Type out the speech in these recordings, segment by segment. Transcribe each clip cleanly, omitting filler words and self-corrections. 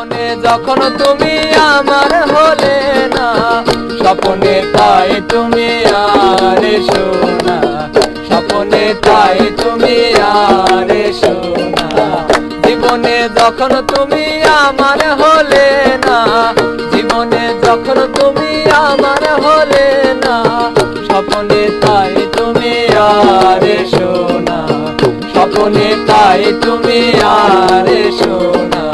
জীবনে যখন তুমি আমার হলে না, স্বপ্নে তাই তুমি আর এসো না, স্বপ্নে তাই তুমি আর এসো না। জীবনে যখন তুমি আমার হলে না, জীবনে যখন তুমি আমার হলে না, স্বপ্নে তাই তুমি আর এসো না, স্বপ্নে তাই তুমি আর এসো না।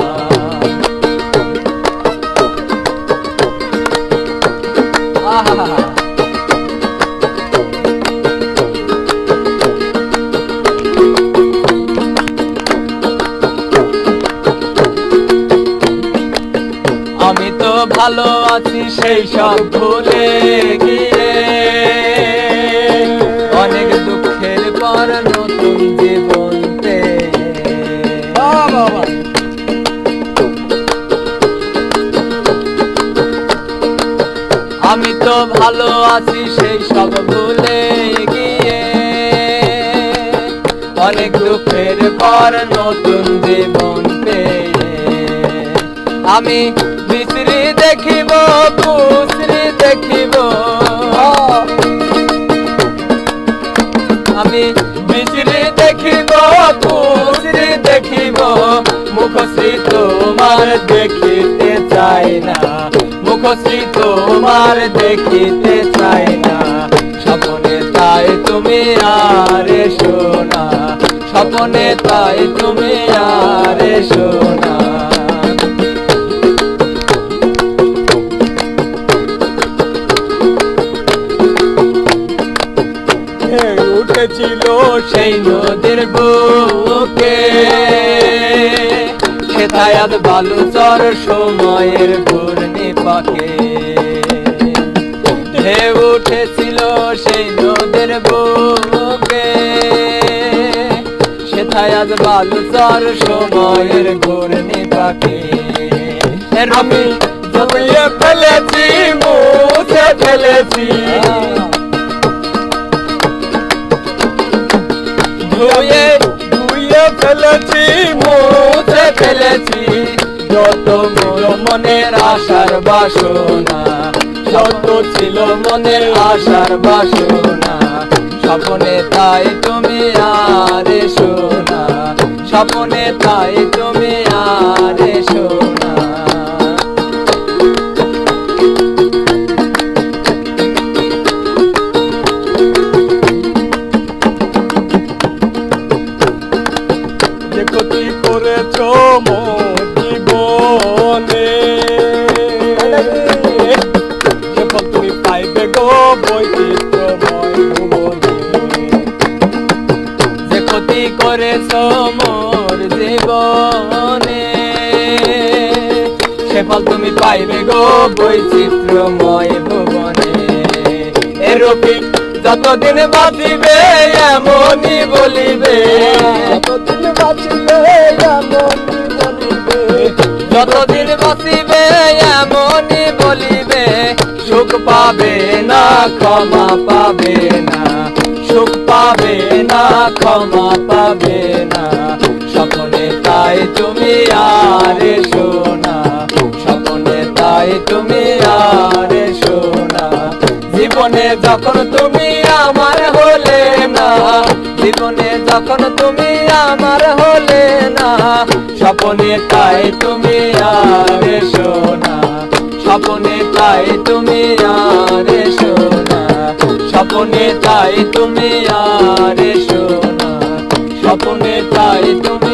আমি তো ভালো আছি সেই সব ভুলে গিয়ে, অনেক দুঃখের পর নতুন জীবন পেয়ে। আমি তো ভালো আছি সেই সব ভুলে গিয়ে, অনেক দুঃখের পর নতুন জীবন পেয়ে। আমি বিশ্রী দেখিব কুশ্রী দেখিব, আমি বিশ্রী দেখিব কুশ্রী দেখিব, মুখশ্রী তোমার দেখিতে চাই না, মুখশ্রী তোমার দেখিতে চাই না। স্বপ্নে তাই তুমি আর এসো না, স্বপ্নে তাই তুমি আর এসো না। উঠেছিল সেই নদীর বুকে, সেথায় আজ বালুচর সময়ের ঘূর্ণিপাকে। ঢেউ উঠেছিল সেই নদীর বুকে, সেথায় আজ বালুচর সময়ের ঘূর্ণিপাকে। আমি ধুয়ে ফেলেছি মুছে ফেলেছি, ধুয়ে ফেলেছি মুছে ফেলেছি, যত মনের আশার বাসনা, যত ছিল মনের আশার বাসনা। স্বপ্নে তাই তুমি আর এসো না, স্বপ্নে তাই তুমি আর এসো না। যে ক্ষতি করেছ মোর জীবনে, সে ফল তুমি পাইবে গো বৈচিত্র্যময় ভুবনে। যে ক্ষতি করেছ মোর জীবনে, সে ফল তুমি পাইবে গো বৈচিত্র্যময় ভুবনে। এ রফিক যতদিন বাঁচিবে এমনই বলিবে, যতদিন বাঁচিবে এমনই বলিবে, যতদিন বাঁচিবে এমনই বলিবে। সুখ পাবে না ক্ষমা পাবে না, সুখ পাবে না ক্ষমা পাবে না। স্বপ্নে তাই তুমি আর এসো না, স্বপ্নে তাই তুমি আর এসো না। জীবনে যখন তুমি আমার হলে না, জীবনে যখন তুমি আমার হলে না, স্বপ্নে তাই তুমি আর এসো না, স্বপ্নে তাই তুমি আর এসো না, স্বপ্নে তাই তুমি আর এসো না, স্বপ্নে তাই তুমি